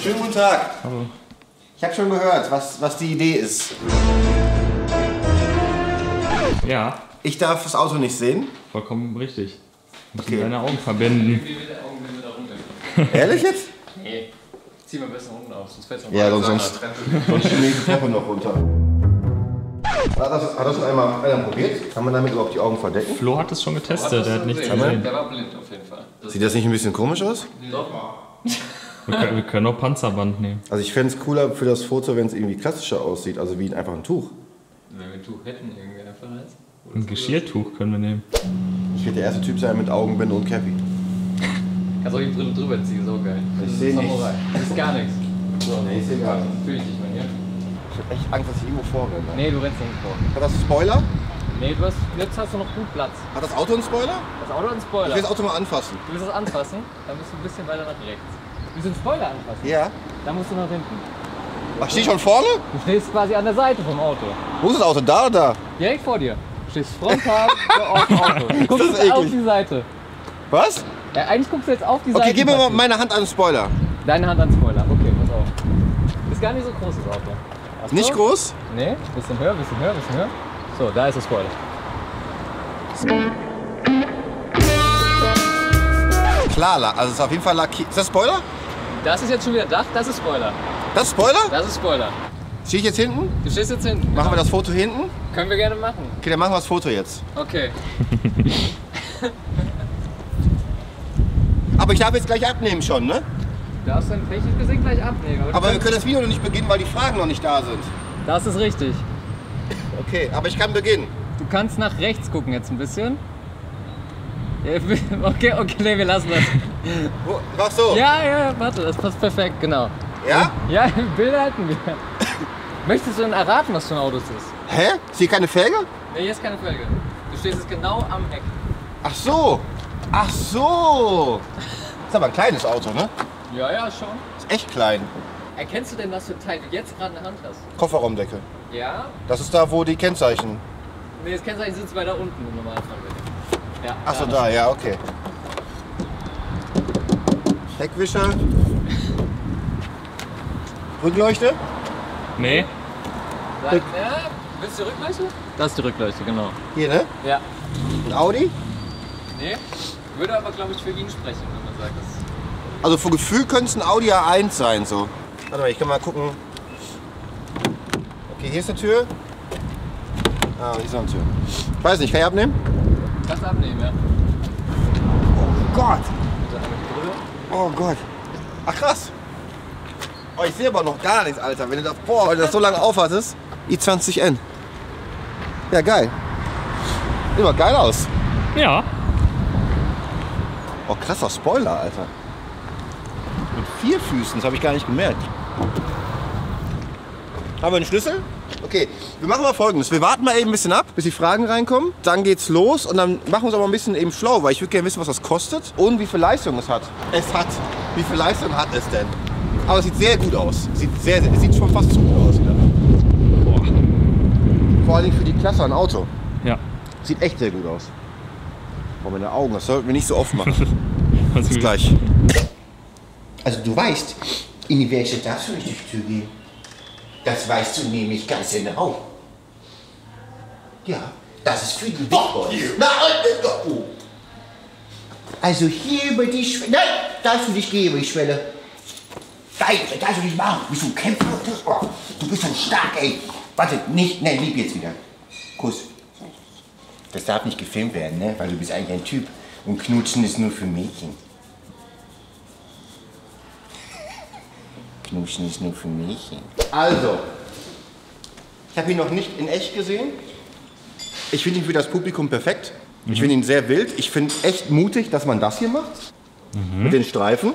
Schönen guten Tag. Hallo. Ich habe schon gehört, was die Idee ist. Ja. Ich darf das Auto nicht sehen. Vollkommen richtig. Müssen Okay. deine Augen verbinden. Wie wird der Augenbinde da runter? Ehrlich jetzt? Nee. Zieh mal besser unten auf, sonst fällt's noch Ja, mal sonst Treppe. schmiert die Treppe noch runter. Hat das schon einmal einer probiert? Kann man damit überhaupt die Augen verdecken? Flo hat es schon getestet, der hat nichts gesehen. gesehen. Der war blind auf jeden Fall. Sieht das nicht ein bisschen komisch aus? Doch. Wir können auch Panzerband nehmen. Also ich fände es cooler für das Foto, wenn es irgendwie klassischer aussieht, also wie einfach ein Tuch. Wenn wir ein Tuch hätten, irgendwie einfach als. Ein Geschirrtuch können wir nehmen. Ich werde der erste Typ sein mit Augenbinde und Cappy. Kannst auch die Brille drüber ziehen, so geil. Ich sehe nichts. Samurai. Das ist gar nichts. So, Nee, ich sehe gar nichts. Fühl ich dich mal hier. Ich habe echt Angst, dass ich irgendwo vorrenne. Nee, du rennst nicht vor. Hat das einen Spoiler? Nee, jetzt hast du noch gut Platz. Hat das Auto einen Spoiler? Das Auto hat einen Ich Spoiler. will das Auto mal anfassen. Du willst es anfassen, dann bist du ein bisschen weiter nach rechts. Willst du den Spoiler anfassen? Ja. Dann musst du nach hinten. Ach, steh ich schon vorne? Du stehst quasi an der Seite vom Auto. Wo ist das Auto? Da oder da? Direkt vor dir. Du stehst frontal auf dem Auto. Du guckst Das ist jetzt auf eklig. die Seite. Was? Ja, eigentlich guckst du jetzt auf die Seite. Okay, gib mir mal Patrick. meine Hand an den Spoiler. Deine Hand an den Spoiler. Okay, pass auf. Ist gar nicht so groß das Auto. Achtung. Nicht groß? Nee, bisschen höher, bisschen höher, bisschen höher. So, da ist der Spoiler. Klar, also es ist auf jeden Fall lackiert. Ist das Spoiler? Das ist jetzt schon wieder Dach, das ist Spoiler. Das ist Spoiler? Das ist Spoiler. Stehe ich jetzt hinten? Du stehst jetzt hinten. Machen wir das Foto hinten? Können wir gerne machen. Okay, dann machen wir das Foto jetzt. Okay. Aber ich darf jetzt gleich abnehmen schon, ne? Du darfst dann technisch gesehen gleich abnehmen. Aber wir können das Video noch nicht beginnen, weil die Fragen noch nicht da sind. Das ist richtig. Okay, aber ich kann beginnen. Du kannst nach rechts gucken jetzt ein bisschen. Ja, okay, nee, wir lassen das. Ach so. Ja, warte, das passt perfekt, genau. Ja? Ja, Bilder halten wir. Möchtest du denn erraten, was für ein Auto es ist? Hä? Ist hier keine Felge? Nee, hier ist keine Felge. Du stehst jetzt genau am Heck. Ach so. Ach so. Ist aber ein kleines Auto, ne? Ja, schon. Ist echt klein. Erkennst du denn, was für ein Teil du jetzt gerade in der Hand hast? Kofferraumdeckel. Ja? Das ist da, wo die Kennzeichen. Nee, das Kennzeichen sitzt weiter unten im Normalfall. Ja. Ach so, da, ja, okay. Heckwischer. Rückleuchte. Nee. Ja, willst du die Rückleuchte? Das ist die Rückleuchte, genau. Hier, ne? Ja. Ein Audi. Nee, würde aber, glaube ich, für ihn sprechen, wenn man sagt, das. Also vom Gefühl könnte es ein Audi A1 sein, so. Warte mal, ich kann mal gucken. Okay, hier ist eine Tür. Ah, hier ist noch eine Tür. Ich weiß nicht, kann ich abnehmen? Kannst du abnehmen, ja. Oh Gott. Bitte einmal die Brille. Oh Gott. Ach krass. Oh, ich sehe aber noch gar nichts, Alter. Wenn du das so lange aufhattest. i20N. Ja, geil. Sieht mal geil aus. Ja. Oh, krasser Spoiler, Alter. Mit 4 Füßen, das habe ich gar nicht gemerkt. Haben wir einen Schlüssel? Okay, wir machen mal Folgendes. Wir warten mal eben ein bisschen ab, bis die Fragen reinkommen. Dann geht's los und dann machen wir uns aber ein bisschen eben schlau, weil ich würde gerne wissen, was das kostet und wie viel Leistung es hat. Wie viel Leistung hat es denn? Aber es sieht sehr gut aus. Es sieht schon fast zu gut aus wieder. Boah. Vor allem für die Klasse ein Auto. Ja. Sieht echt sehr gut aus. Boah, meine Augen, das sollten wir nicht so oft machen. Was Bis gleich. Also du weißt, in welche darfst du nicht durch die Tür gehen. Das weißt du nämlich ganz genau. Ja, das ist für die Big Boys. Nein, oh. Also hier über die Schwelle. Nein, darfst du nicht gehen über die Schwelle. Nein, das darfst du nicht machen. Bist du ein Kämpfer? Oh, du bist so stark, ey. Warte, nicht, nein, lieb jetzt wieder. Kuss. Das darf nicht gefilmt werden, ne? Weil du bist eigentlich ein Typ. Und Knutschen ist nur für Mädchen. Knutschen ist nur für Mädchen. Also, ich habe ihn noch nicht in echt gesehen. Ich finde ihn für das Publikum perfekt. Ich finde ihn sehr wild. Ich finde echt mutig, dass man das hier macht. Mit den Streifen.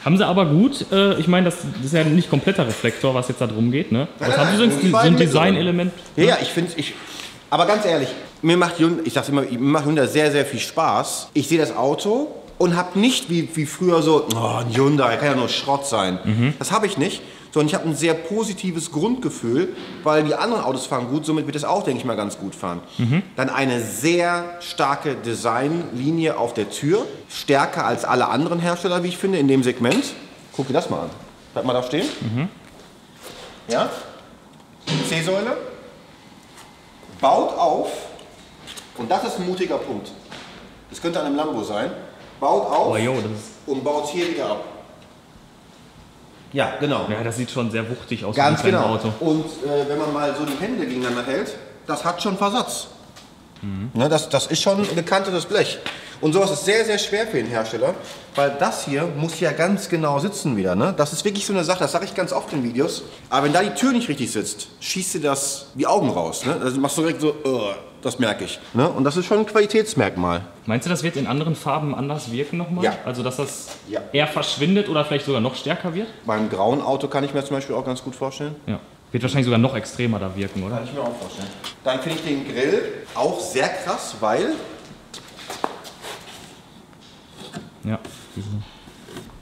Haben sie aber gut, ich meine, das ist ja nicht kompletter Reflektor, was jetzt da drum geht, ne? Das haben sie so die ein beiden Design-Element. Ja, ich finde aber ganz ehrlich, mir macht Hyundai sehr, sehr viel Spaß. Ich sehe das Auto und habe nicht wie früher so, oh, ein Hyundai, kann ja nur Schrott sein. Das habe ich nicht, sondern ich habe ein sehr positives Grundgefühl, weil die anderen Autos fahren gut, somit wird es auch, denke ich mal, ganz gut fahren. Dann eine sehr starke Designlinie auf der Tür, stärker als alle anderen Hersteller, wie ich finde, in dem Segment. Guck dir das mal an. Bleib mal da stehen. Ja? C-Säule. Baut auf. Und das ist ein mutiger Punkt. Das könnte an einem Lambo sein. Baut auf Oh, jo, das ist, und baut hier wieder ab. Ja, genau. ja, das sieht schon sehr wuchtig aus. Ganz wie ein genau. Auto. Und wenn man mal so die Hände gegeneinander hält, das hat schon Versatz. Ne, das ist schon gekantetes Blech. Und sowas ist sehr, sehr schwer für den Hersteller, weil das hier muss ja ganz genau sitzen wieder. Ne? Das ist wirklich so eine Sache, das sage ich ganz oft in Videos. Aber wenn da die Tür nicht richtig sitzt, schießt dir das die Augen raus. Ne? Das machst du direkt so, das merke ich. Ne? Und das ist schon ein Qualitätsmerkmal. Meinst du, das wird in anderen Farben anders wirken nochmal? Ja. Also, dass das Ja. eher verschwindet oder vielleicht sogar noch stärker wird? Beim grauen Auto kann ich mir zum Beispiel auch ganz gut vorstellen. Ja. Wird wahrscheinlich sogar noch extremer da wirken, oder? Kann ich mir auch vorstellen. Dann finde ich den Grill auch sehr krass, weil Ja.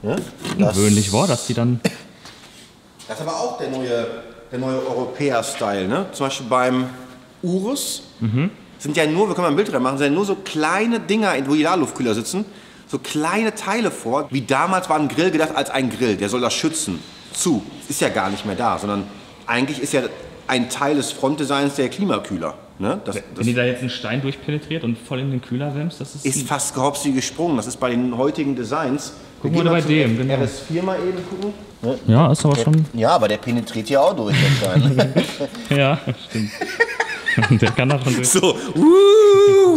ne, Ungewöhnlich war, dass die dann. das ist aber auch der neue Europäer-Style. Ne? Zum Beispiel beim Urus sind ja nur, wir können mal ein Bild reinmachen, sind ja nur so kleine Dinger, wo die Luftkühler sitzen, so kleine Teile vor. Wie damals war ein Grill gedacht als ein Grill, der soll das schützen. Ist ja gar nicht mehr da, sondern eigentlich ist ja ein Teil des Frontdesigns der Klimakühler. Ne? Wenn die da jetzt einen Stein durchpenetriert und voll in den Kühler wämmst, das ist fast gehopst wie gesprungen. Das ist bei den heutigen Designs. Gucken wir gehen bei zum dem, genau. RS4 mal eben gucken. Ja, ist aber schon. Ja, aber der penetriert ja auch durch, der Stein. Ja, stimmt. Der kann da schon durch. So,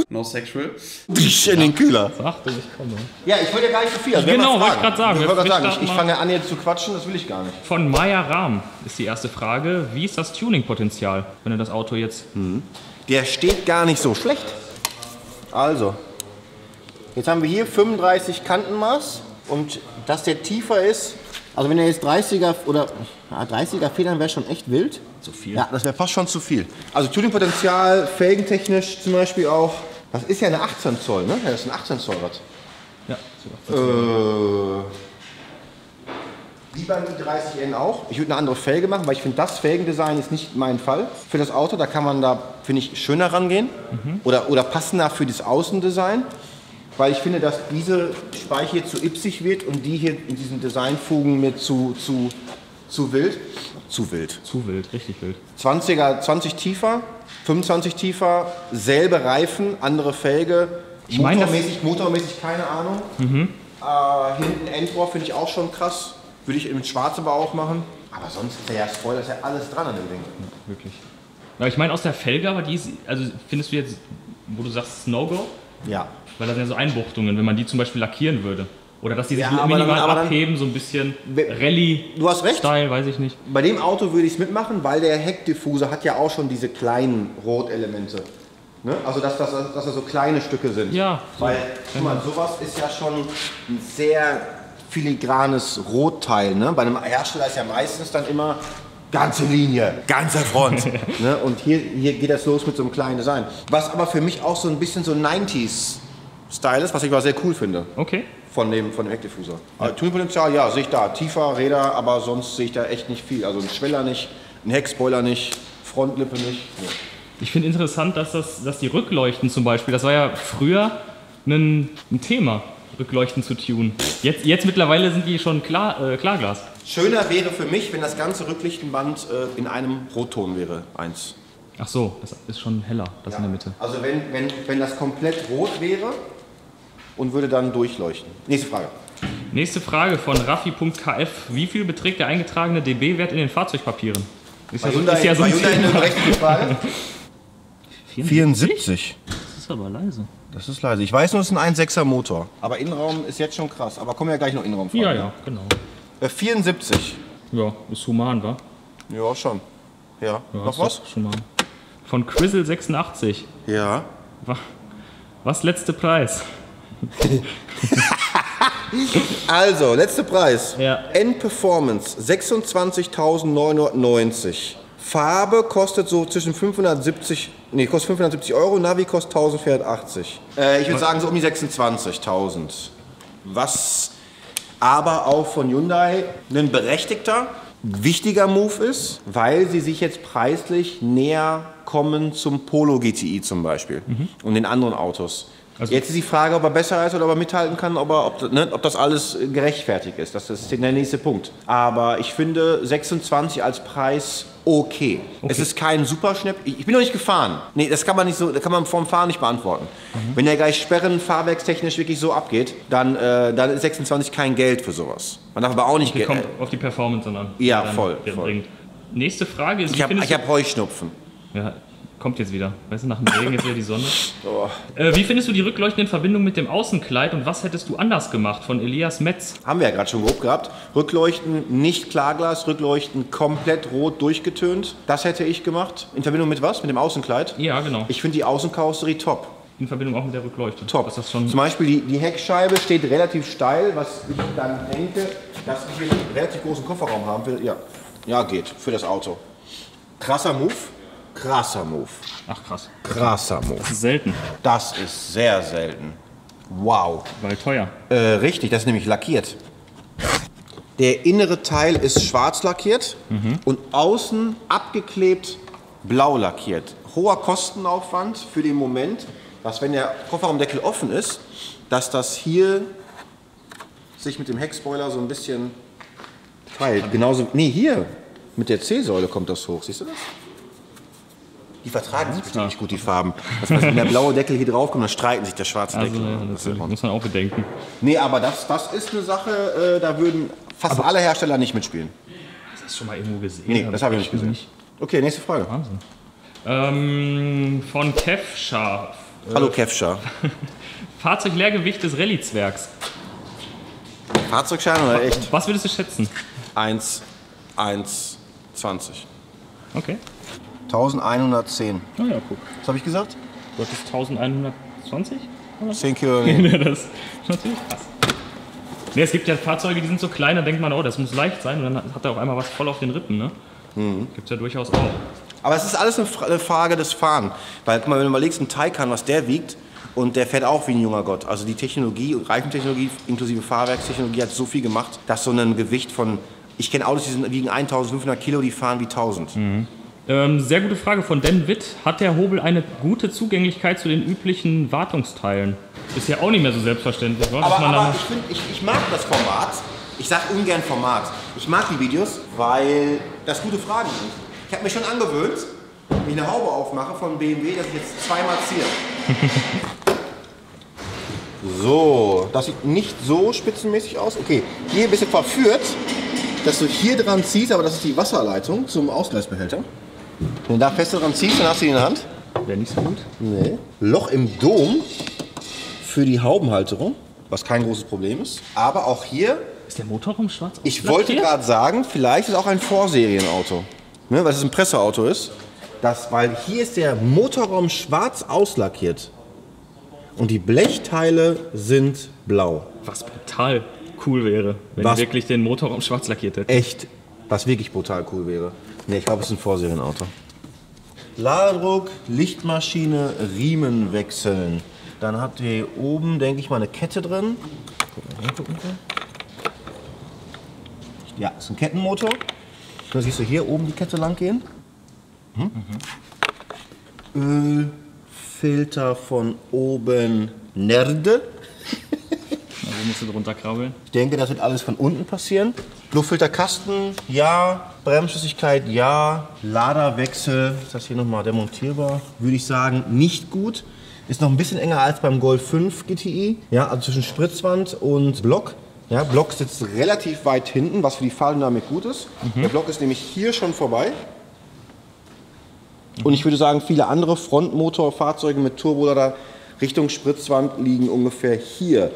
No sexual. in den Kühler. Achtung, ich komme. Ja, ich wollte ja gar nicht so viel. Also Genau, wollte ich gerade sagen. Ich wollte gerade sagen, starten ich mal. fange an jetzt zu quatschen, das will ich gar nicht. Von Maya Rahm ist die erste Frage. Wie ist das Tuning-Potenzial, wenn du das Auto jetzt. Der steht gar nicht so schlecht. Also, jetzt haben wir hier 35 Kantenmaß und dass der tiefer ist, also wenn er jetzt 30er oder 30er Federn wäre schon echt wild. Zu viel? Ja, das wäre fast schon zu viel. Also Tuningpotenzial, felgentechnisch zum Beispiel auch. Das ist ja eine 18 Zoll, ne? Ja, das ist ein 18 Zoll Rad. Ja, Wie beim i30N auch. Ich würde eine andere Felge machen, weil ich finde, das Felgendesign ist nicht mein Fall für das Auto. Da kann man da, finde ich, schöner rangehen oder passender für das Außendesign. Weil ich finde, dass diese Speiche hier zu ipsig wird und die hier in diesen Designfugen mir zu wild. Zu wild. zu wild, richtig wild. 20 tiefer, 25 tiefer, selbe Reifen, andere Felge. Ich meine, das- Motormäßig keine Ahnung. Hinten Endrohr finde ich auch schon krass. Würde ich im Schwarz aber auch machen. Aber sonst ist ja Spoiler, ist ja alles dran an dem Ding. Wirklich. Aber ich meine aus der Felge, aber die ist. Also findest du jetzt, wo du sagst No-Go? Ja. Weil das sind ja so Einbuchtungen, wenn man die zum Beispiel lackieren würde. Oder dass die sich Ja, aber minimal dann- abheben, so ein bisschen Du hast recht. Rallye-Style, weiß ich nicht. Bei dem Auto würde ich es mitmachen, weil der Heckdiffuser hat ja auch schon diese kleinen Rotelemente. Ne? Also dass das so kleine Stücke sind. Ja, so. Weil, guck mal, sowas ist ja schon ein sehr filigranes Rotteil. Ne? Bei einem Hersteller ist ja meistens dann immer ganze Linie, ganze Front. Ne? Und hier geht das los mit so einem kleinen Design. Was aber für mich auch so ein bisschen so 90s-Style ist, was ich aber sehr cool finde. Okay. Von dem Heckdiffuser. Tuningpotenzial, ja, sehe ich da. Tiefer Räder, aber sonst sehe ich da echt nicht viel. Also ein Schweller nicht, ein Heckspoiler nicht, Frontlippe nicht. Nee. Ich finde interessant, dass die Rückleuchten zum Beispiel, das war ja früher ein Thema, Rückleuchten zu tunen. Jetzt mittlerweile sind die schon Klarglas. Schöner wäre für mich, wenn das ganze Rücklichtenband in einem Rotton wäre, eins. Ach so, das ist schon heller, das in der Mitte. Also wenn das komplett rot wäre und würde dann durchleuchten. Nächste Frage. Nächste Frage von Raffi.kf. Wie viel beträgt der eingetragene dB-Wert in den Fahrzeugpapieren? Ist ja so ein eine Thema. berechtigte Frage. 74. Das ist aber leise. Das ist leise. Ich weiß nur, es ist ein 1,6er Motor. Aber Innenraum ist jetzt schon krass. Aber kommen ja gleich noch Innenraumfragen. Ja, genau. 74. Ja, ist human, wa? Ja, schon. Ja. Ja, Noch ist was? doch human. Von Crizzle86. Ja. Was letzte Preis? Also, letzter Preis. Ja. N-Performance 26.990. Farbe kostet so zwischen 570 Euro, Navi kostet 1.480. Ich würde sagen so um die 26.000. Was aber auch von Hyundai ein berechtigter wichtiger Move ist, weil sie sich jetzt preislich näher kommen zum Polo GTI zum Beispiel und den anderen Autos. Also jetzt ist die Frage, ob er besser ist oder ob er mithalten kann, ob das alles gerechtfertigt ist. Das ist der nächste Punkt. Aber ich finde 26 als Preis okay. Es ist kein Superschnipp. Ich bin noch nicht gefahren. Nee, das kann man nicht so, das kann man vorm Fahren nicht beantworten. Wenn der gleich Sperren fahrwerkstechnisch wirklich so abgeht, dann ist 26 kein Geld für sowas. Man darf aber auch nicht Kommt auf die Performance an. Ja, die dann voll. bringt. Nächste Frage ist, Ich hab Heuschnupfen. Ja, kommt jetzt wieder. Weißt du, nach dem Regen jetzt wieder die Sonne. Wie findest du die Rückleuchten in Verbindung mit dem Außenkleid und was hättest du anders gemacht? Von Elias Metz. Haben wir ja gerade schon grob gehabt. Rückleuchten nicht Klarglas, Rückleuchten komplett rot durchgetönt. Das hätte ich gemacht. In Verbindung mit was? Mit dem Außenkleid? Ja, genau. Ich finde die Außenkarosserie top. In Verbindung auch mit der Rückleuchte. Top. Ist das schon Zum Beispiel die Heckscheibe steht relativ steil, was ich dann denke, dass ich hier einen relativ großen Kofferraum haben will. Ja, geht für das Auto. Krasser Move. Krasser Move. Ach krass. Krasser Move. Das ist selten, Das ist sehr selten. Wow. weil teuer. Richtig, das ist nämlich lackiert. Der innere Teil ist schwarz lackiert und außen abgeklebt blau lackiert. Hoher Kostenaufwand für den Moment, dass wenn der Kofferraumdeckel offen ist, dass das hier sich mit dem Heckspoiler so ein bisschen teilt. Genauso, nee, hier mit der C-Säule kommt das hoch, siehst du das? Die vertragen sich bestimmt nicht gut, die Farben. Das heißt, wenn der blaue Deckel hier drauf kommt, dann streiten sich der schwarze Also, Deckel. ja, natürlich. Muss man auch bedenken. Nee, aber das ist eine Sache, da würden fast alle Hersteller nicht mitspielen. Hast du das schon mal irgendwo gesehen? Nee, das habe ich nicht gesehen. Okay, nächste Frage. Wahnsinn. Von Kevscha. Hallo Kevscha. Fahrzeugleergewicht des Rallye-Zwergs. Fahrzeugschein oder echt? Was würdest du schätzen? 1,20. Okay. 1110. Ah ja, guck. Was habe ich gesagt? Du hattest 1120? 10 Kilo. Nee. Ja, das ist natürlich krass. Nee, es gibt ja Fahrzeuge, die sind so klein, da denkt man, oh, das muss leicht sein. Und dann hat er auf einmal was voll auf den Rippen, ne? Gibt's ja durchaus auch. Aber es ist alles eine Frage des Fahren. Weil, guck mal, wenn du überlegst, ein Taycan, was der wiegt, und der fährt auch wie ein junger Gott. Also die Technologie, Reifentechnologie inklusive Fahrwerkstechnologie hat so viel gemacht, dass so ein Gewicht von, ich kenne Autos, die wiegen 1500 Kilo, die fahren wie 1000. Sehr gute Frage von Dan Witt. Hat der Hobel eine gute Zugänglichkeit zu den üblichen Wartungsteilen? Ist ja auch nicht mehr so selbstverständlich, oder? Aber ich mag das Format. Ich sage ungern Format. Ich mag die Videos, weil das gute Fragen sind. Ich habe mir schon angewöhnt, wenn ich eine Haube aufmache von BMW, dass ich jetzt zweimal ziehe. So, das sieht nicht so spitzenmäßig aus. Okay, hier ein bisschen verführt, dass du hier dran ziehst, aber das ist die Wasserleitung zum Ausgleichsbehälter. Wenn du da fest dran ziehst, dann hast du die in der Hand. Wäre nicht so gut. Nee. Loch im Dom für die Haubenhalterung, was kein großes Problem ist. Aber auch hier, Ist der Motorraum schwarz? ich wollte gerade sagen, vielleicht ist auch ein Vorserienauto, ne, weil es ein Presseauto ist. Weil hier ist der Motorraum schwarz auslackiert und die Blechteile sind blau. Was brutal cool wäre, wenn Was? die wirklich den Motorraum schwarz lackiert hätte. Echt, was wirklich brutal cool wäre. Ne, ich glaube, es ist ein Vorserienauto. Ladedruck, Lichtmaschine, Riemen wechseln. Dann hat die oben, denke ich mal, eine Kette drin. Ja, ist ein Kettenmotor. Da siehst du hier oben die Kette lang gehen. Ölfilter von oben Nerde. Wo musst du drunter krabbeln? Ich denke, das wird alles von unten passieren. Luftfilterkasten, ja. Bremsflüssigkeit, ja. Laderwechsel, ist das hier nochmal demontierbar? Würde ich sagen, nicht gut. Ist noch ein bisschen enger als beim Golf 5 GTI. Ja, also zwischen Spritzwand und Block. Ja, Block sitzt relativ weit hinten, was für die Fahrdynamik gut ist. Der Block ist nämlich hier schon vorbei. Und ich würde sagen, viele andere Frontmotorfahrzeuge mit Turbolader Richtung Spritzwand liegen ungefähr hier.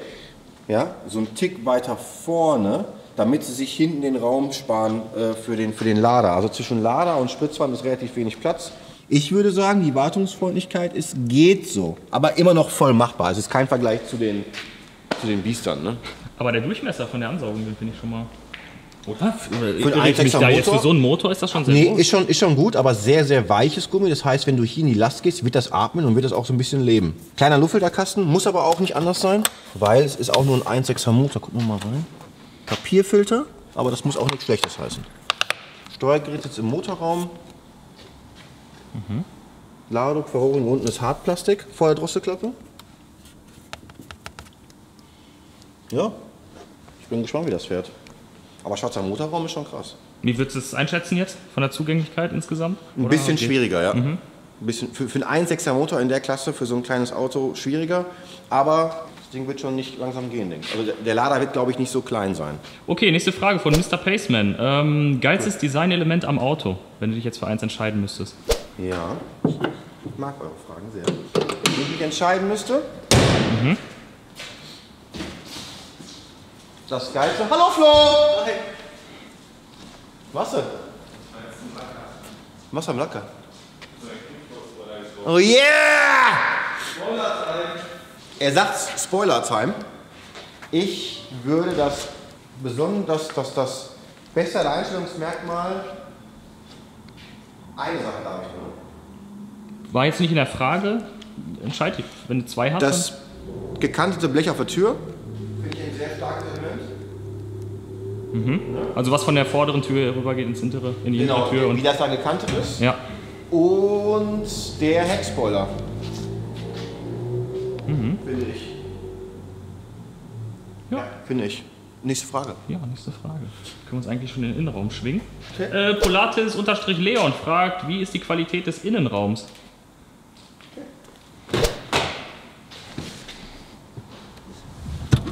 Ja, so ein Tick weiter vorne, damit sie sich hinten den Raum sparen für den Lader. Also zwischen Lader und Spritzwand ist relativ wenig Platz. Ich würde sagen, die Wartungsfreundlichkeit geht so, aber immer noch voll machbar. Es ist kein Vergleich zu den Biestern. Ne? Aber der Durchmesser von der Ansaugung, den finde ich schon mal... Oder? Für einen 1,6er Jetzt für Motor? so einen Motor ist das schon sehr Nee, groß. ist schon gut, aber sehr, sehr weiches Gummi. Das heißt, wenn du hier in die Last gehst, wird das atmen und wird das auch so ein bisschen leben. Kleiner Luftfilterkasten, muss aber auch nicht anders sein, weil es ist auch nur ein 1,6er Motor. Gucken wir mal rein. Papierfilter, aber das muss auch nichts Schlechtes heißen. Steuergerät sitzt im Motorraum. Ladedruckverholung unten ist Hartplastik vor der Drosselklappe. Ja, ich bin gespannt, wie das fährt. Aber schwarzer Motorraum ist schon krass. Wie würdest du es einschätzen jetzt von der Zugänglichkeit insgesamt? Ein Oder? bisschen Okay. schwieriger, ja. Ein bisschen, für einen 1,6er Motor in der Klasse, für so ein kleines Auto schwieriger. Aber das Ding wird schon nicht langsam gehen, denke ich. Also der Lader wird, glaube ich, nicht so klein sein. Okay, nächste Frage von Mr. Paceman. Geilstes Designelement am Auto, wenn du dich jetzt für eins entscheiden müsstest? Ja, ich mag eure Fragen sehr. Wenn ich mich entscheiden müsste. Das Geilste. Hallo Flo! Hi. Was denn? Was am Lacker? Oh yeah! Er sagt Spoiler-Time. Ich würde das beste Alleinstellungsmerkmal eine Sache darf ich nur. War jetzt nicht in der Frage. Entscheid dich, wenn du zwei hast. Das gekantete Blech auf der Tür. Finde ich ein sehr starkes Element. Also was von der vorderen Tür rübergeht ins hintere, in die hintere Tür. wie Und, das da gekantet ist. ja. Und der Heckspoiler. Finde ich. Ja. Finde ich. Nächste Frage. Ja, nächste Frage. Können wir uns eigentlich schon in den Innenraum schwingen? Polatis-Leon fragt, wie ist die Qualität des Innenraums?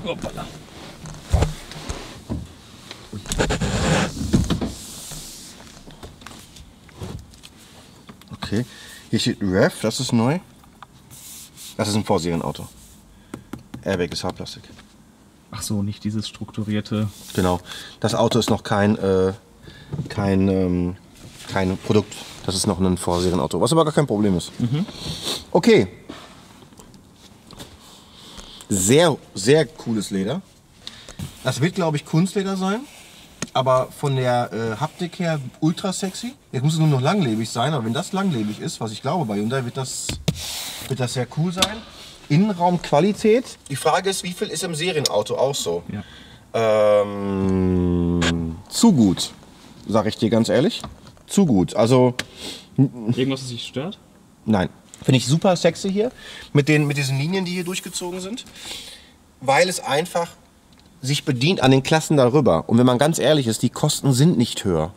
Hoppala. Okay. Hier steht Rev, das ist neu. Das ist ein Vorserienauto. Airbag ist Hartplastik. Ach so, nicht dieses strukturierte. Genau. Das Auto ist noch kein Produkt. Das ist noch ein Vorserienauto, was aber gar kein Problem ist. Okay. Sehr, sehr cooles Leder. Das wird, glaube ich, Kunstleder sein. Aber von der Haptik her ultra sexy. Jetzt muss es nur noch langlebig sein. Aber wenn das langlebig ist, was ich glaube bei Hyundai, wird das sehr cool sein. Innenraumqualität. Die Frage ist, wie viel ist im Serienauto auch so? Ja. Zu gut, sage ich dir ganz ehrlich. Zu gut. Also, Irgendwas, das dich stört? nein. Finde ich super sexy hier. Mit diesen Linien, die hier durchgezogen sind. Weil es einfach sich bedient an den Klassen darüber. Und wenn man ganz ehrlich ist, die Kosten sind nicht höher.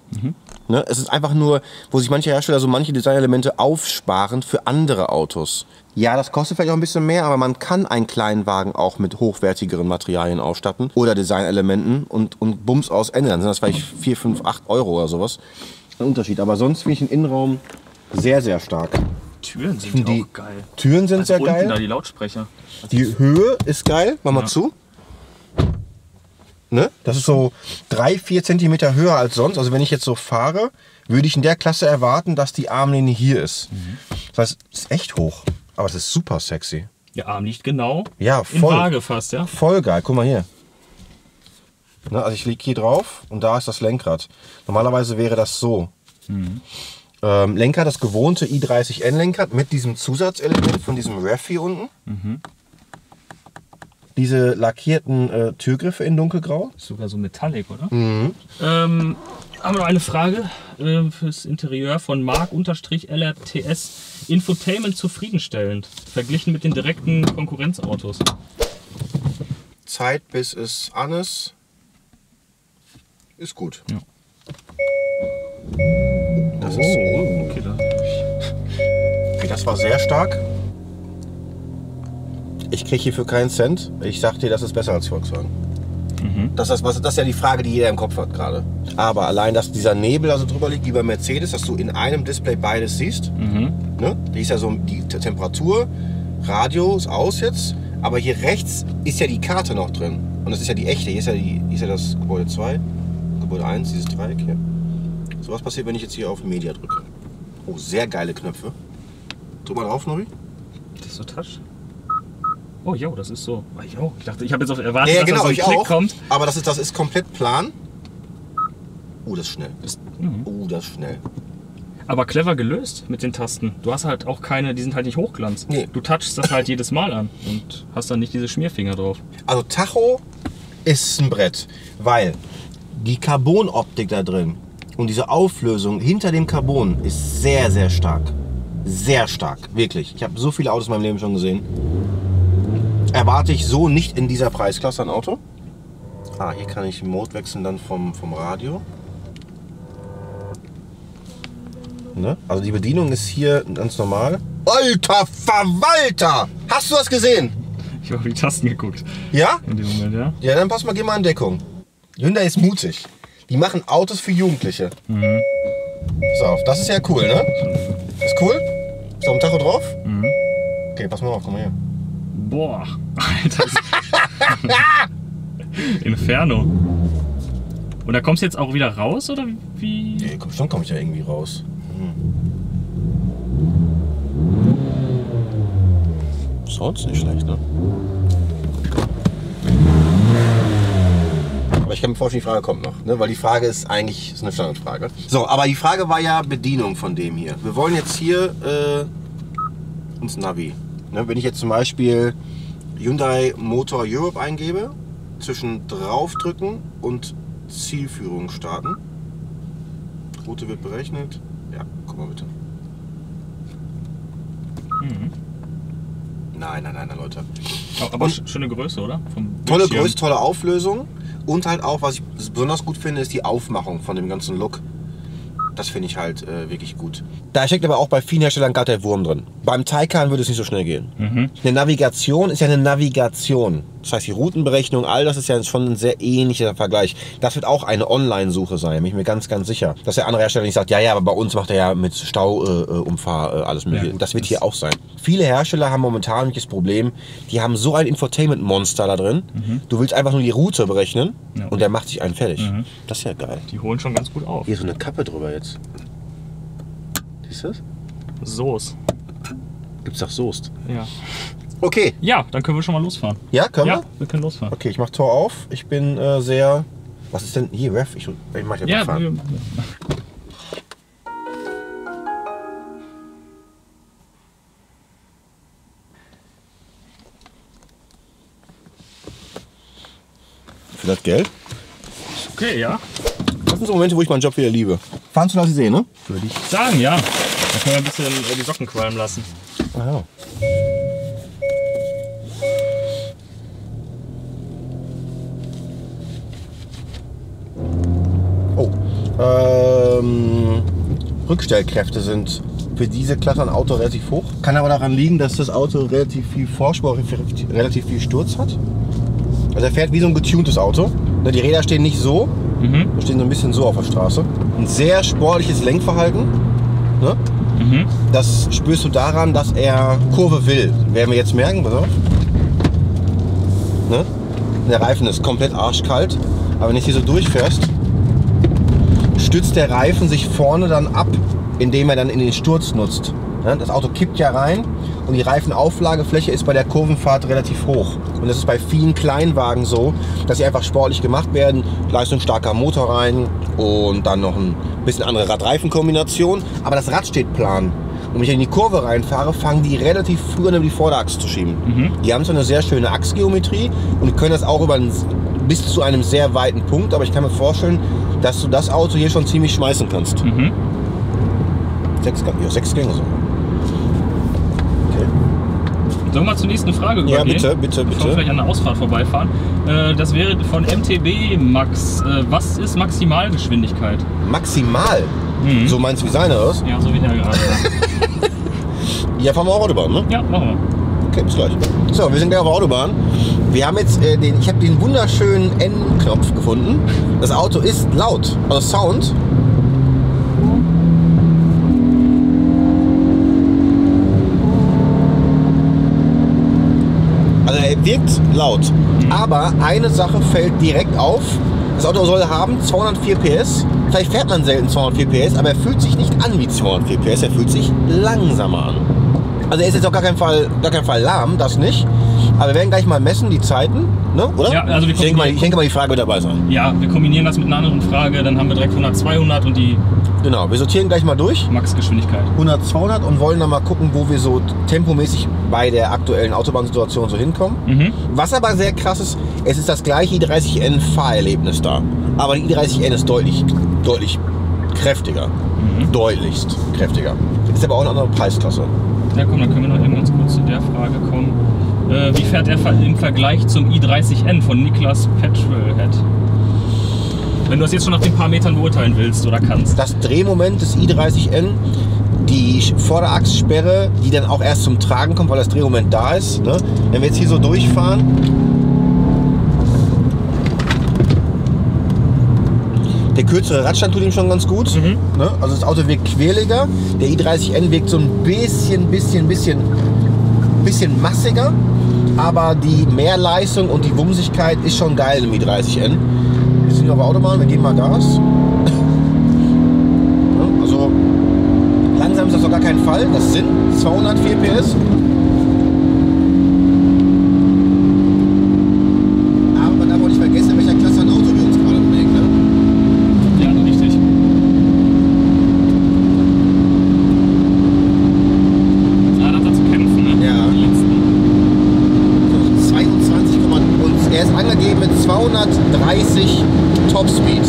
Ne? Es ist einfach nur, wo sich manche Hersteller so manche Designelemente aufsparen für andere Autos. Ja, das kostet vielleicht auch ein bisschen mehr, aber man kann einen kleinen Wagen auch mit hochwertigeren Materialien ausstatten oder Designelementen und bums aus Ende. Dann sind das vielleicht 4, 5, 8 Euro oder sowas. Ein Unterschied. Aber sonst finde ich den Innenraum sehr, sehr stark. Türen sind Die auch geil. Türen sind sehr unten geil. da die Lautsprecher. Die Höhe ist geil. Mach mal zu. Ne? Das ist so 3, 4 Zentimeter höher als sonst. Also wenn ich jetzt so fahre, würde ich in der Klasse erwarten, dass die Armlehne hier ist. Das heißt, es ist echt hoch. Aber es ist super sexy. Der Arm liegt genau Ja, in voll. Waage fast, ja? Voll geil. Guck mal hier. Ne, also ich liege hier drauf und da ist das Lenkrad. Normalerweise wäre das so. Lenkrad, das gewohnte i30N-Lenkrad mit diesem Zusatzelement von diesem Rev hier unten. Diese lackierten Türgriffe in dunkelgrau. Ist sogar so Metallic, oder? Haben wir noch eine Frage fürs Interieur von Mark-LRTS. Infotainment zufriedenstellend, verglichen mit den direkten Konkurrenzautos. Zeit bis es an ist gut. Ja. Das ist Okay, da. okay, das war sehr stark. Ich kriege hierfür keinen Cent. Ich sag dir, das ist besser als Volkswagen. Das ist ja die Frage, die jeder im Kopf hat gerade. Aber allein, dass dieser Nebel also drüber liegt, wie bei Mercedes, dass du in einem Display beides siehst. Ne? Die ist ja so die Temperatur, Radio ist aus jetzt, aber hier rechts ist ja die Karte noch drin. Und das ist ja die echte. Hier ist ja das Gebäude 2, Gebäude 1, dieses Dreieck hier. So was passiert, wenn ich jetzt hier auf Media drücke. Oh, sehr geile Knöpfe. Drück mal drauf, Nori. Das ist so Touch. Oh, jo, das ist so. Oh, jo. Ich dachte, ich habe jetzt auf erwartet, Ja, dass genau, da so ein ich Klick auch. kommt. Aber das ist komplett plan. Oh, das ist schnell. Das ist schnell. Aber clever gelöst mit den Tasten. Du hast halt auch keine, die sind halt nicht Hochglanz. Nee. Du touchst das halt jedes Mal an und hast dann nicht diese Schmierfinger drauf. Also Tacho ist ein Brett, weil die Carbon-Optik da drin Und diese Auflösung hinter dem Carbon ist sehr, sehr stark. Sehr stark, wirklich. Ich habe so viele Autos in meinem Leben schon gesehen. Erwarte ich so nicht in dieser Preisklasse ein Auto. Ah, hier kann ich Mode wechseln dann vom Radio. Ne? Also die Bedienung ist hier ganz normal. Alter Verwalter! Hast du das gesehen? Ich habe auf die Tasten geguckt. Ja? In dem Moment, ja. Ja, dann pass mal, geh mal in Deckung. Hyundai ist mutig. Die machen Autos für Jugendliche. Pass auf, das ist ja cool, ne? Ist cool? Ist da ein Tacho drauf? Okay, pass mal auf, komm mal her. Boah, Alter. Inferno. Und da kommst du jetzt auch wieder raus, oder wie? Ja, komm, schon komme ich ja irgendwie raus. Sounds nicht schlecht, ne? Aber ich kann mir vorstellen, die Frage kommt noch, ne? Weil die Frage ist eigentlich eine Standardfrage. So, aber die Frage war ja Bedienung von dem hier. Wir wollen jetzt hier ins Navi. Ne? Wenn ich jetzt zum Beispiel Hyundai Motor Europe eingebe, zwischen draufdrücken und Zielführung starten. Route wird berechnet. Ja, guck mal bitte. Nein, Leute. Aber schöne Größe, oder? Tolle Größe, tolle Auflösung. Und halt auch, was ich besonders gut finde, ist die Aufmachung von dem ganzen Look. Das finde ich halt wirklich gut. Da steckt aber auch bei vielen Herstellern gerade der Wurm drin. Beim Taycan würde es nicht so schnell gehen. Eine Navigation ist ja eine Navigation. Das heißt, die Routenberechnung, all das ist ja schon ein sehr ähnlicher Vergleich. Das wird auch eine Online-Suche sein, bin ich mir ganz, ganz sicher. Dass der andere Hersteller nicht sagt, ja, aber bei uns macht er ja mit Stauumfahr alles mögliche. Ja, das wird hier auch sein. Viele Hersteller haben momentan das Problem, die haben so ein Infotainment-Monster da drin. Du willst einfach nur die Route berechnen und der macht sich einen fertig. Das ist ja geil. Die holen schon ganz gut auf. Hier ist so eine Kappe drüber jetzt. Siehst du das? Soße. Gibt's doch Soest. Ja. Okay. Ja, dann können wir schon mal losfahren. Ja, können wir? Ja, wir können losfahren. Okay, ich mach Tor auf. Ich bin sehr... Was ist denn hier, Ref? Ich mach ja Ja, fahren. Für das Geld? Okay, ja. Das sind so Momente, wo ich meinen Job wieder liebe. Fahren zu lassen, sehen, ne? Würde ich sagen, ja. Da können wir ein bisschen die Socken qualmen lassen. Aha. Oh. Rückstellkräfte sind für diese Klasse ein Auto relativ hoch. Kann aber daran liegen, dass das Auto relativ viel Vorsprung, relativ viel Sturz hat. Also er fährt wie so ein getuntes Auto. Die Räder stehen nicht so, die stehen so ein bisschen so auf der Straße. Ein sehr sportliches Lenkverhalten. Ne? Das spürst du daran, dass er Kurve will. Werden wir jetzt merken, pass auf. Ne? Der Reifen ist komplett arschkalt, aber wenn du hier so durchfährst, stützt der Reifen sich vorne dann ab, indem er dann in den Sturz nutzt. Ne? Das Auto kippt ja rein und die Reifenauflagefläche ist bei der Kurvenfahrt relativ hoch. Und das ist bei vielen Kleinwagen so, dass sie einfach sportlich gemacht werden. Leistungsstarker Motor rein und dann noch ein bisschen andere Rad-Reifen-Kombination. Aber das Rad steht plan. Und wenn ich in die Kurve reinfahre, fangen die relativ früh an, über die Vorderachse zu schieben. Die haben zwar eine sehr schöne Achsgeometrie und können das auch bis zu einem sehr weiten Punkt. Aber ich kann mir vorstellen, dass du das Auto hier schon ziemlich schmeißen kannst. 6 Gänge so. Sollen wir mal zur nächsten Frage übergehen? Ja, bitte. Bevor wir vielleicht an der Ausfahrt vorbeifahren. Das wäre von MTB Max. Was ist Maximalgeschwindigkeit? Maximal? So meinst du wie seine aus? Ja, so wie er gerade. Ja, fahren wir auf Autobahn, ne? Ja, machen wir. Okay, bis gleich. So, wir sind gleich auf der Autobahn. Wir haben jetzt ich habe den wunderschönen N-Knopf gefunden. Das Auto ist laut. Also Sound. Also er wirkt laut. Aber eine Sache fällt direkt auf. Das Auto soll haben 204 PS. Vielleicht fährt man selten 204 PS, aber er fühlt sich nicht an wie 204 PS. Er fühlt sich langsamer an. Also er ist jetzt auf gar keinen Fall lahm, das nicht. Aber wir werden gleich mal messen, die Zeiten, ne? Oder? Ja, also ich denke mal, die Frage wird dabei sein. Ja, wir kombinieren das mit einer anderen Frage, dann haben wir direkt 100, 200 und die Genau, wir sortieren gleich mal durch. Maxgeschwindigkeit. 100, 200 und wollen dann mal gucken, wo wir so tempomäßig bei der aktuellen Autobahnsituation so hinkommen. Was aber sehr krass ist, es ist das gleiche i30N Fahrerlebnis da. Aber die i30N ist deutlich kräftiger. Deutlichst kräftiger. Ist aber auch eine andere Preisklasse. Ja komm, dann können wir noch eben ganz kurz zu der Frage kommen. Wie fährt er im Vergleich zum i30N von Niklas Petrolhead? Wenn du das jetzt schon nach den paar Metern beurteilen willst oder kannst. Das Drehmoment des i30N, die Vorderachssperre, die dann auch erst zum Tragen kommt, weil das Drehmoment da ist. Ne? Wenn wir jetzt hier so durchfahren, der kürzere Radstand tut ihm schon ganz gut. Ne? Also das Auto wirkt quirliger. Der i30N wirkt so ein bisschen massiger. Aber die Mehrleistung und die Wumsigkeit ist schon geil im i30N. Wir sind auf der Autobahn, wir geben mal Gas. Ja, also langsam ist das auf gar keinen Fall. Das sind 204 PS. Aber man darf auch nicht vergessen, in welcher Klasse ein Auto wir uns gerade bewegen. Ne? Ja, richtig. Ja, das hat zu kämpfen, ne? Ja. Die letzten. 22, und er ist angegeben mit 230 Topspeed.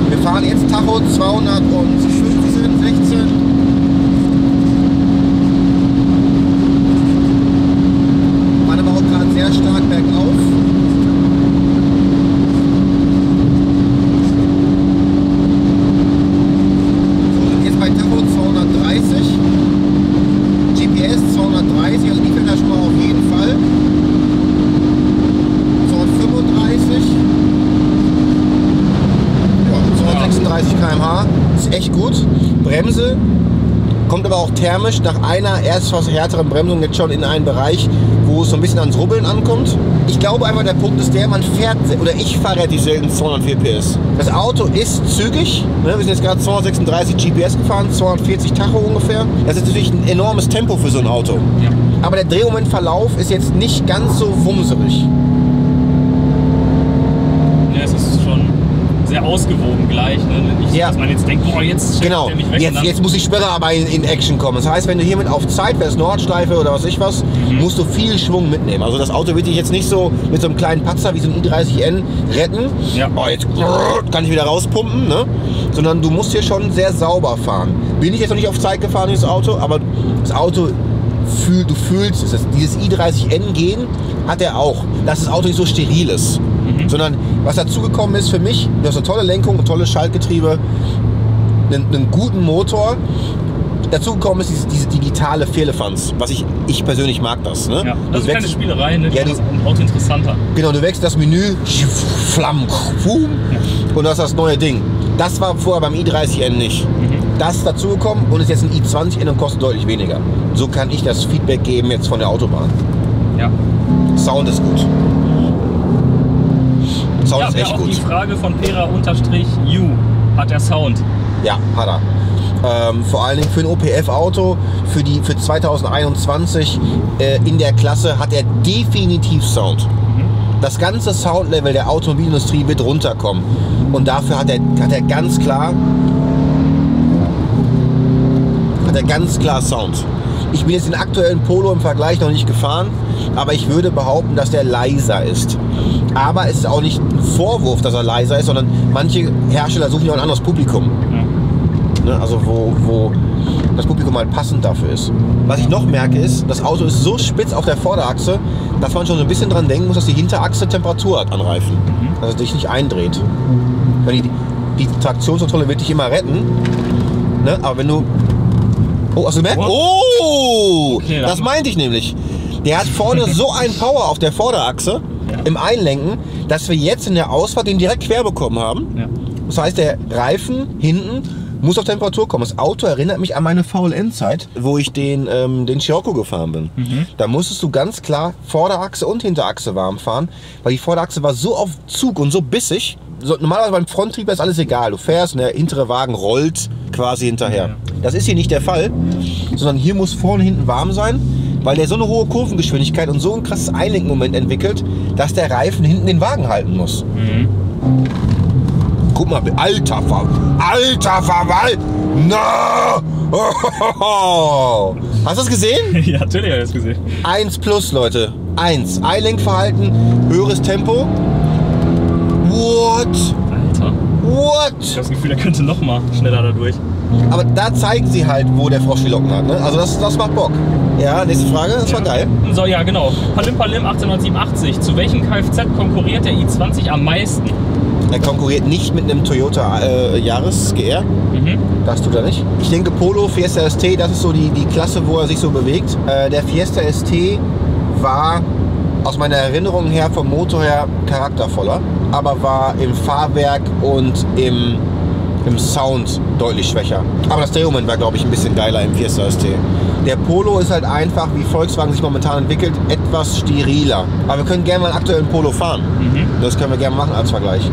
Wir fahren jetzt Tacho 215, 16. Fahren aber auch gerade sehr stark bergauf. So, sind jetzt bei Tacho 230. GPS 230, also die fällt da schon mal auf jeden Fall. 235. Ja, 236 km/h. Ist echt gut. Bremse kommt aber auch thermisch nach einer erst etwas härteren Bremsung jetzt schon in einen Bereich, wo es so ein bisschen ans Rubbeln ankommt. Ich glaube einfach, der Punkt ist der, man fährt, oder ich fahre relativ selten 204 PS. Das Auto ist zügig. Ne? Wir sind jetzt gerade 236 GPS gefahren, 240 Tacho ungefähr. Das ist natürlich ein enormes Tempo für so ein Auto. Ja. Aber der Drehmomentverlauf ist jetzt nicht ganz so wumserig. Ja, es ist schon sehr ausgewogen gleich. Ne? Nicht, Ja. dass man jetzt denkt, boah, jetzt schickt Genau, der mich weg. und dann- jetzt muss die Sperre aber in Action kommen. Das heißt, wenn du hiermit auf Zeit fährst, Nordschleife oder was weiß ich was, musst du viel Schwung mitnehmen. Also das Auto wird dich jetzt nicht so mit so einem kleinen Patzer wie so ein i30N retten. Ja. Oh, jetzt kann ich wieder rauspumpen, ne? Sondern du musst hier schon sehr sauber fahren. Bin ich jetzt noch nicht auf Zeit gefahren, dieses Auto, aber das Auto du fühlst es. Dieses i30N gehen hat er auch. Dass das Auto nicht so steril ist. Sondern was dazugekommen ist für mich, du hast eine tolle Lenkung, ein tolles Schaltgetriebe, einen guten Motor. Dazugekommen ist diese digitale Firlefanz, was ich persönlich mag das. Ne? Ja, das ist keine Spielerei, ne? Die Ja, macht das Auto interessanter. Genau, du wächst das Menü, flamm, und das ist das neue Ding. Das war vorher beim i30N nicht. Das ist dazugekommen und ist jetzt ein i20N und kostet deutlich weniger. So kann ich das Feedback geben jetzt von der Autobahn. Ja. Sound ist gut. Sound Ja, ist wäre echt auch gut. die Frage von Pera_U. Hat der Sound? Ja, hat er. Vor allen Dingen für ein OPF-Auto, für 2021 in der Klasse hat er definitiv Sound. Das ganze Soundlevel der Automobilindustrie wird runterkommen. Und dafür hat er ganz klar Sound. Ich bin jetzt den aktuellen Polo im Vergleich noch nicht gefahren, aber ich würde behaupten, dass der leiser ist. Aber es ist auch nicht ein Vorwurf, dass er leiser ist, sondern manche Hersteller suchen ja auch ein anderes Publikum. Ne? Also wo das Publikum halt passend dafür ist. Was ich noch merke ist, das Auto ist so spitz auf der Vorderachse, dass man schon so ein bisschen dran denken muss, dass die Hinterachse Temperatur hat an Reifen. Dass es dich nicht eindreht. Die Traktionskontrolle wird dich immer retten. Ne? Aber wenn du... Oh, hast du gemerkt? Oh! Okay, Das meinte ich nämlich. Der hat vorne so ein Power auf der Vorderachse im Einlenken, dass wir jetzt in der Ausfahrt den direkt quer bekommen haben. Ja. Das heißt, der Reifen hinten muss auf Temperatur kommen. Das Auto erinnert mich an meine VLN-Zeit, wo ich den Scirocco gefahren bin. Da musstest du ganz klar Vorderachse und Hinterachse warm fahren, weil die Vorderachse war so auf Zug und so bissig. So, normalerweise beim Fronttrieb ist alles egal. Du fährst und der hintere Wagen rollt quasi hinterher. Das ist hier nicht der Fall, sondern hier muss vorne und hinten warm sein, weil der so eine hohe Kurvengeschwindigkeit und so ein krasses Einlenkmoment entwickelt, dass der Reifen hinten den Wagen halten muss. Guck mal, alter Verwalt! No! Oh. Hast du das gesehen? Ja, natürlich habe ich das gesehen. 1+, Leute. 1. Einlenkverhalten, höheres Tempo. What? Alter. What? Ich habe das Gefühl, er könnte noch mal schneller da durch. Aber da zeigen sie halt, wo der Frosch die Locken hat. Ne? Also das macht Bock. Ja, nächste Frage. Das war geil. So, ja, genau. Palim Palim 1887. Zu welchem Kfz konkurriert der i20 am meisten? Er konkurriert nicht mit einem Toyota Yaris GR. Das tut er nicht. Ich denke Polo, Fiesta ST, das ist so die Klasse, wo er sich so bewegt. Der Fiesta ST war aus meiner Erinnerung her vom Motor her charaktervoller, aber war im Fahrwerk und im Sound deutlich schwächer. Aber das Drehmoment war, glaube ich, ein bisschen geiler im Fiesta ST. Der Polo ist halt einfach, wie Volkswagen sich momentan entwickelt, etwas steriler. Aber wir können gerne mal einen aktuellen Polo fahren. Das können wir gerne machen als Vergleich.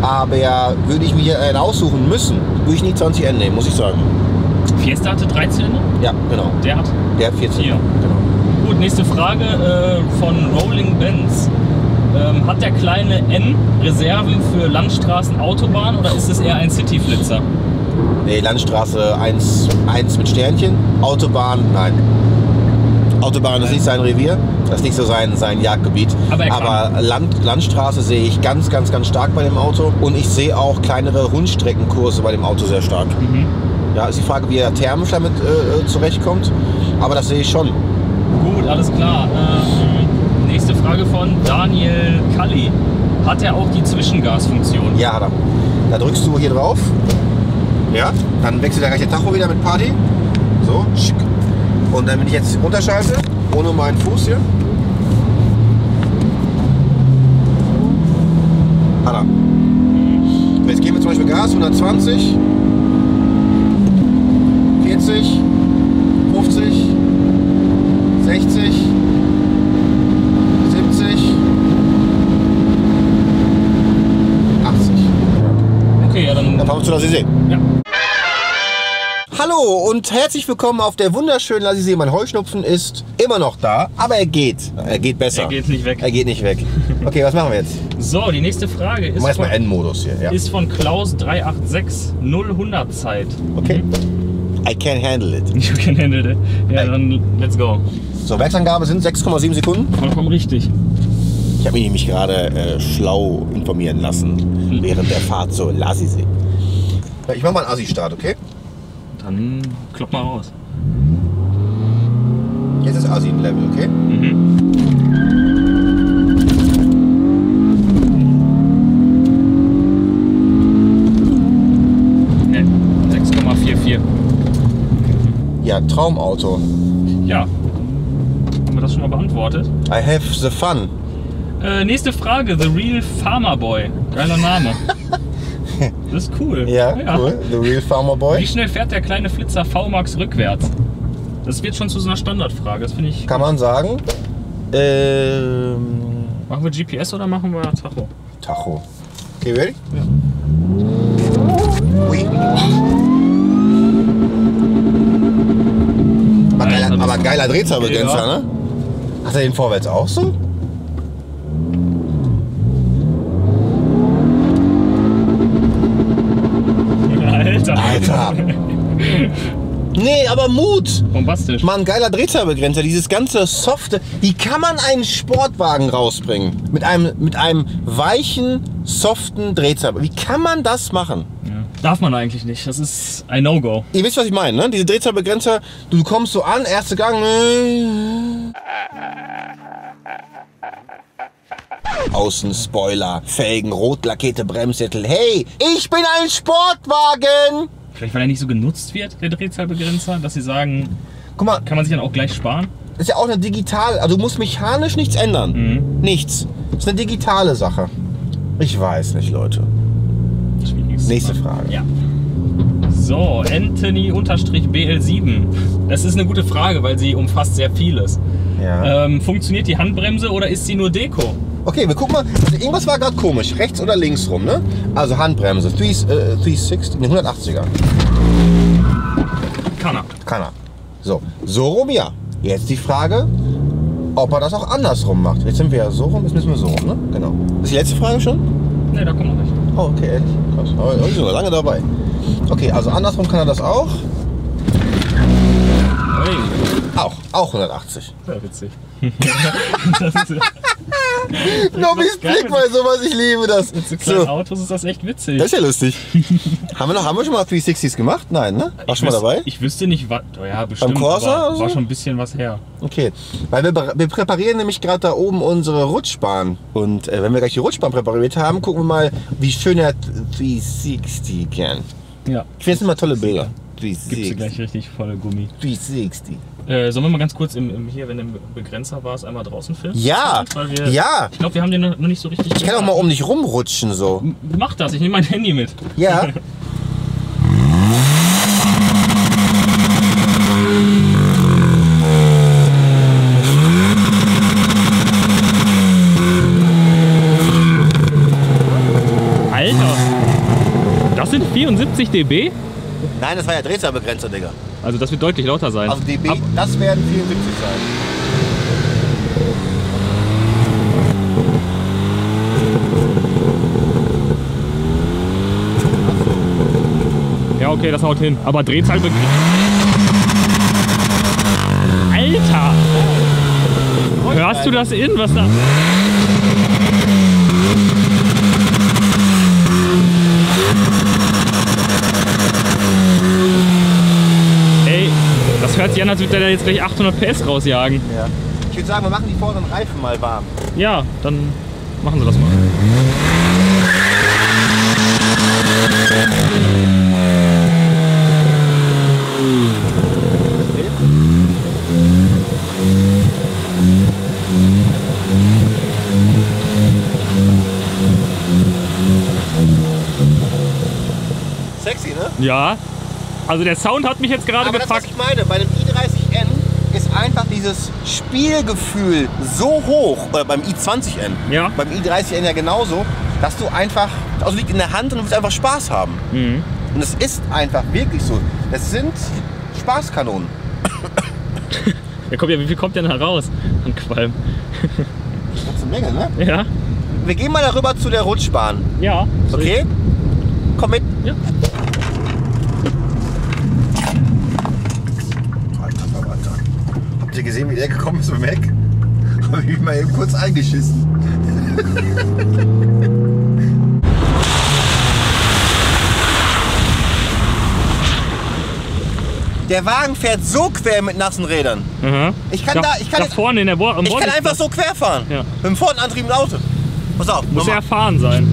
Aber würde ich mir einen aussuchen müssen, würde ich nie 20N nehmen, muss ich sagen. Fiesta hatte 3 Zylinder? Ja, genau. Der hat Der 4 Zylinder. Genau. Gut, nächste Frage von Rolling Benz. Hat der kleine N Reserven für Landstraßen, Autobahn oder ist es eher ein Cityflitzer? Nee, Landstraße 1 mit Sternchen, Autobahn, nein. Autobahn ist nicht sein Revier, das ist nicht so sein Jagdgebiet. Aber Landstraße sehe ich ganz, ganz, ganz stark bei dem Auto und ich sehe auch kleinere Rundstreckenkurse bei dem Auto sehr stark. Ja, ist die Frage, wie er thermisch damit zurechtkommt, aber das sehe ich schon. Gut, alles klar. Nächste Frage von Daniel Kalli. Hat er auch die Zwischengasfunktion? Ja, hat er. Da drückst du hier drauf. Ja, dann wechselt der gleich der Tacho wieder mit Party. So, schick. Und dann, wenn ich jetzt runterschalte, ohne meinen Fuß hier. Hat er. Jetzt geben wir zum Beispiel Gas, 120, 40, 50, 60, 70, 80. Okay, ja, dann Dann fahren wir zu Lassisee. Ja. Hallo und herzlich willkommen auf der wunderschönen Lassisee. Mein Heuschnupfen ist immer noch da, aber er geht. Er geht besser. Er geht nicht weg. Er geht nicht weg. Okay, was machen wir jetzt? So, die nächste Frage ist Machen wir erstmal N-Modus hier. Ja. ist von Klaus 386 0-100 Zeit. Okay. I can't handle it. You can handle it. Ja, dann let's go. So, Werksangabe sind 6,7 Sekunden. Vollkommen richtig. Ich habe mich nämlich gerade schlau informieren lassen während der Fahrt zur Lassisee. Ich mache mal einen Assi-Start, okay? Dann klopp mal raus. Jetzt ist Assi-Level, okay? Ne, 6,44. Ja, Traumauto. Ja. Haben wir das schon mal beantwortet? I have the fun. Nächste Frage. The Real Farmer Boy. Geiler Name. Das ist cool. Ja, cool. The Real Farmer Wie Boy. schnell fährt der kleine Flitzer VMAX rückwärts? Das wird schon zu so einer Standardfrage. Das finde ich. Kann man sagen. Machen wir GPS oder machen wir Tacho? Tacho. Okay, ready? Ja. Ui. Aber geiler Drehzahlbegrenzer, Ja. ne? Hat er den vorwärts auch so? Alter. Nee, aber Mut. Bombastisch. Mann, geiler Drehzahlbegrenzer. Dieses ganze Softe. Wie kann man einen Sportwagen rausbringen? Mit einem weichen, soften Drehzahlbegrenzer. Wie kann man das machen? Ja. Darf man eigentlich nicht. Das ist ein No-Go. Ihr wisst, was ich meine, ne? Diese Drehzahlbegrenzer, du kommst so an, erster Gang. Außen Spoiler, Felgen, rot lackierte Bremssättel. Hey, ich bin ein Sportwagen! Vielleicht weil er nicht so genutzt wird, der Drehzahlbegrenzer, dass sie sagen, Guck mal, kann man sich dann auch gleich sparen? das ist ja auch eine digitale, also du musst mechanisch nichts ändern. Nichts. Das ist eine digitale Sache. Ich weiß nicht, Leute. Schwieriges Nächste Thema. Frage. Ja. So, Anthony-BL7. Das ist eine gute Frage, weil sie umfasst sehr vieles. Ja. Funktioniert die Handbremse oder ist sie nur Deko? Okay, wir gucken mal. Also irgendwas war gerade komisch. Rechts oder links rum, ne? Also Handbremse. 360, ne, 180er. Kann er. Kann er. So rum ja. Jetzt die Frage, ob er das auch andersrum macht. Jetzt sind wir ja so rum, jetzt müssen wir so rum, ne? Genau. Ist die letzte Frage schon? Ne, da kommt noch nicht. Oh, okay, ehrlich. Krass. Aber wir sind noch lange dabei. Okay, also andersrum kann er das auch. Hey. Auch 180. Sehr witzig. Das ist, Nobbys Blick bei sowas, ich liebe das. Mit so kleinen Autos ist das echt witzig. Das ist ja lustig. haben wir schon mal 360s gemacht? Nein, ne? Warst du mal dabei? Ich wüsste nicht, was. Oh ja, bestimmt. Beim Corsa oder so? War schon ein bisschen was her. Okay, weil wir präparieren nämlich gerade da oben unsere Rutschbahn. Und wenn wir gleich die Rutschbahn präpariert haben, gucken wir mal, wie schön der 360 kann. Ja. Ich finde es immer tolle Bilder. Gibst du gleich richtig volle Gummi. 360. Sollen wir mal ganz kurz hier, wenn der Begrenzer war, einmal draußen filmen? Ja! Ja! Ich glaube, wir haben den noch nicht so richtig. Ich kann auch mal um dich rumrutschen so. Mach das, ich nehme mein Handy mit. Ja. Alter! Das sind 74 dB? Nein, das war ja Drehzahlbegrenzer, Digga. Also das wird deutlich lauter sein. Also dB, das werden 74 sein. Ja, okay, das haut hin. Aber Drehzahlbegrenzer. Alter! Hörst du das in? Was da? Ey, das hört sich an, als würde der jetzt gleich 800 PS rausjagen. Ja. Ich würde sagen, wir machen die vorderen Reifen mal warm. Ja, dann machen Sie das mal. Sexy, ne? Ja, also der Sound hat mich jetzt gerade Aber das, was gepackt. ich meine, bei dem i30N ist einfach dieses Spielgefühl so hoch, oder beim i20N, Ja. beim i30N ja genauso, dass du einfach, also liegt in der Hand und du willst einfach Spaß haben. Mhm. Und es ist einfach wirklich so. Das sind Spaßkanonen. Ja, komm, ja, wie viel kommt denn da raus an Qualm? Das ist eine Menge, ne? Ja, Wir gehen mal darüber zu der Rutschbahn. ja. Okay? Komm mit. Ja. Alter. Habt ihr gesehen, wie der gekommen ist mit Mac? Hab ich mal eben kurz eingeschissen. Der Wagen fährt so quer mit nassen Rädern. Aha. Ich kann da vorne in der am ich kann Bord einfach so quer fahren. Ja. Mit dem vorne antriebenen Auto. Pass auf, muss nochmal. erfahren sein.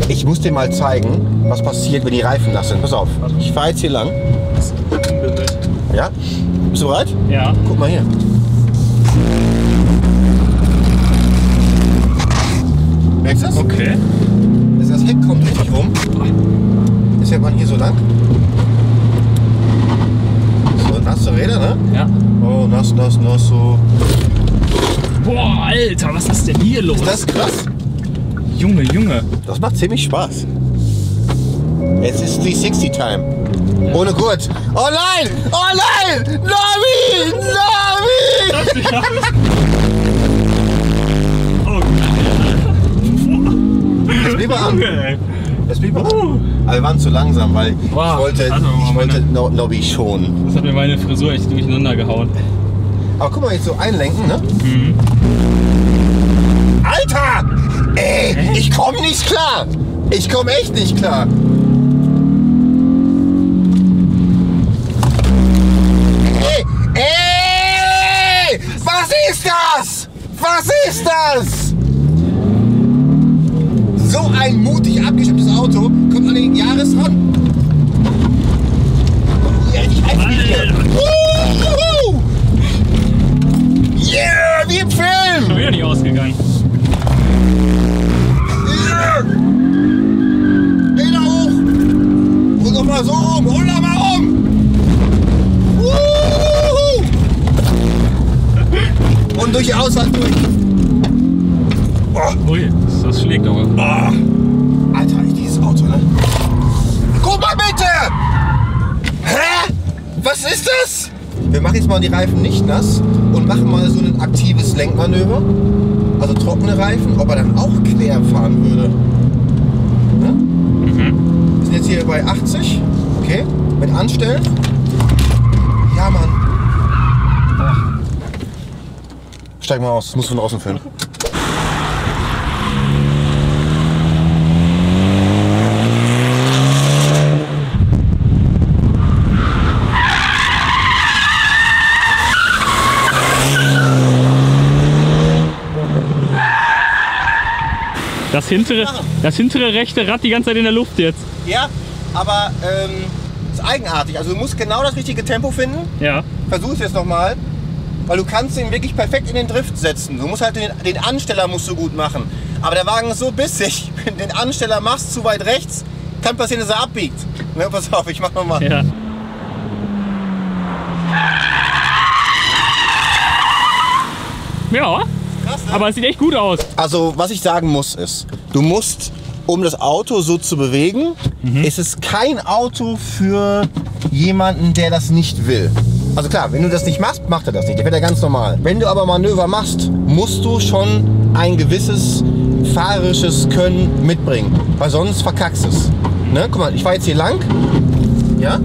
Ich muss dir mal zeigen, was passiert, wenn die Reifen nass sind. Pass auf, ich fahre jetzt hier lang. Ja? Bist du bereit? Ja. Guck mal hier. Merkst du das? Okay. Das Heck kommt richtig rum. Jetzt fährt man hier so lang. So, nasse Räder, ne? Ja. Oh, nass, so. Boah, Alter, was ist denn hier los? Das ist krass. Junge, Junge. Das macht ziemlich Spaß. Jetzt ist 360 Time. Ohne Gurt. Oh nein! Oh nein! Navi! Navi! Oh, Das blieb er an. Junge. Das blieb er an. Aber wir waren zu langsam, weil Wow. ich wollte Nobby schonen. Das hat mir meine Frisur echt durcheinander gehauen. Aber guck mal, jetzt so einlenken, ne? Mhm. Alter! Ey, ich komm nicht klar! Ich komm echt nicht klar! Ey! Was ist das? Was ist das? So ein mutig abgestimmtes Auto kommt an den Jahresrand. Ja, ich weiß nicht hier. Yeah, wie im Film! Schon wieder nicht ausgegangen. Räder hoch! Und nochmal so rum! Und nochmal rum! Und durch die Ausfahrt durch! Oh. Ui, das schlägt aber. Oh. Alter, dieses Auto, ne? Guck mal bitte! Hä? Was ist das? Wir machen jetzt mal die Reifen nicht nass und machen mal so ein aktives Lenkmanöver. Also trockene Reifen, ob er dann auch quer fahren würde. Ne? Wir sind jetzt hier bei 80. Okay, mit Anstellen. Ja, Mann. Steig mal aus, das musst du von außen filmen. Das hintere rechte Rad die ganze Zeit in der Luft jetzt. Ja, aber ist eigenartig. Also du musst genau das richtige Tempo finden. Ja. Versuch es jetzt nochmal. Weil du kannst ihn wirklich perfekt in den Drift setzen. Du musst halt den Ansteller musst du gut machen. Aber der Wagen ist so bissig, wenn du den Ansteller machst zu weit rechts, kann passieren, dass er abbiegt. Ne, pass auf, ich mach nochmal. Ja. Ja, Krass, ne? aber es sieht echt gut aus. Also was ich sagen muss ist, du musst, um das Auto so zu bewegen, ist es kein Auto für jemanden, der das nicht will. Also klar, wenn du das nicht machst, macht er das nicht. Der fährt ja ganz normal. Wenn du aber Manöver machst, musst du schon ein gewisses fahrerisches Können mitbringen. Weil sonst verkackst es. Ne? Guck mal, ich fahre jetzt hier lang. Ja?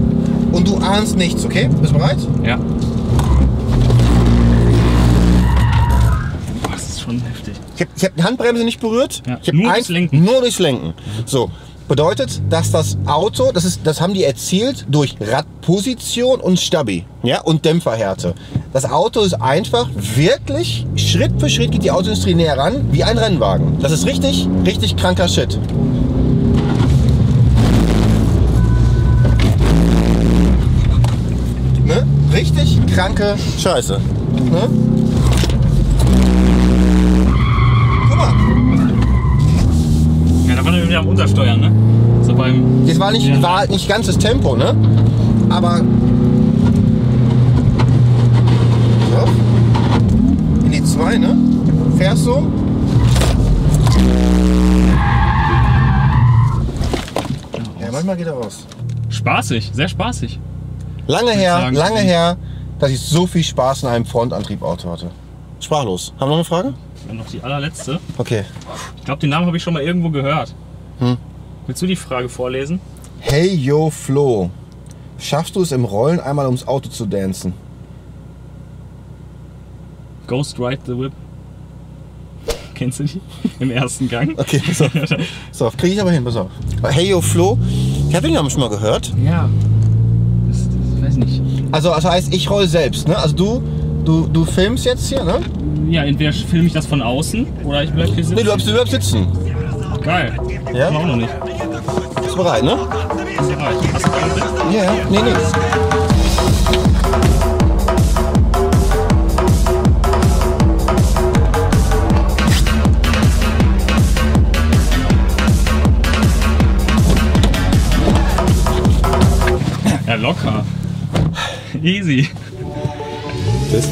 Und du ahnst nichts, okay? Bist du bereit? Ja. Das ist schon heftig. Ich hab die Handbremse nicht berührt. Ja, Ich hab nur durchs Lenken. Nur durchs Lenken. So. Bedeutet, dass das Auto, das haben die erzielt durch Radposition und Stabi, ja, und Dämpferhärte. Das Auto ist einfach wirklich, Schritt für Schritt geht die Autoindustrie näher ran, wie ein Rennwagen. Das ist richtig, richtig kranker Shit. Ne? Richtig kranke Scheiße. Ne? Guck mal. Ja, da war er wieder am Untersteuern, ne? So beim. Das war halt nicht ganzes Tempo, ne? Aber. So. In die 2, ne? Fährst so. Ja, manchmal geht er raus. Spaßig, sehr spaßig. Lange sagen, her, dass ich so viel Spaß in einem Frontantriebauto hatte. Sprachlos. Haben wir noch eine Frage? Dann noch die allerletzte. Okay. Ich glaube, den Namen habe ich schon mal irgendwo gehört. Willst du die Frage vorlesen? Hey yo Flo, schaffst du es im Rollen einmal ums Auto zu dancen? Ghost Ride the Whip. Kennst du die? Im ersten Gang. Okay, pass auf. So, kriege ich aber hin, pass auf. Hey yo Flo, ich habe den Namen schon mal gehört. Ja. Das weiß nicht. Also heißt, ich roll selbst, ne? Also du filmst jetzt hier, ne? Ja, entweder filme ich das von außen oder ich bleib hier sitzen. Nee, du bleibst sitzen. Geil. Ja? Ich auch noch nicht. Bist du bereit, ne? Hast du einen Blick? Ja, ja. Nee. Ja, locker. Easy. Tschüss.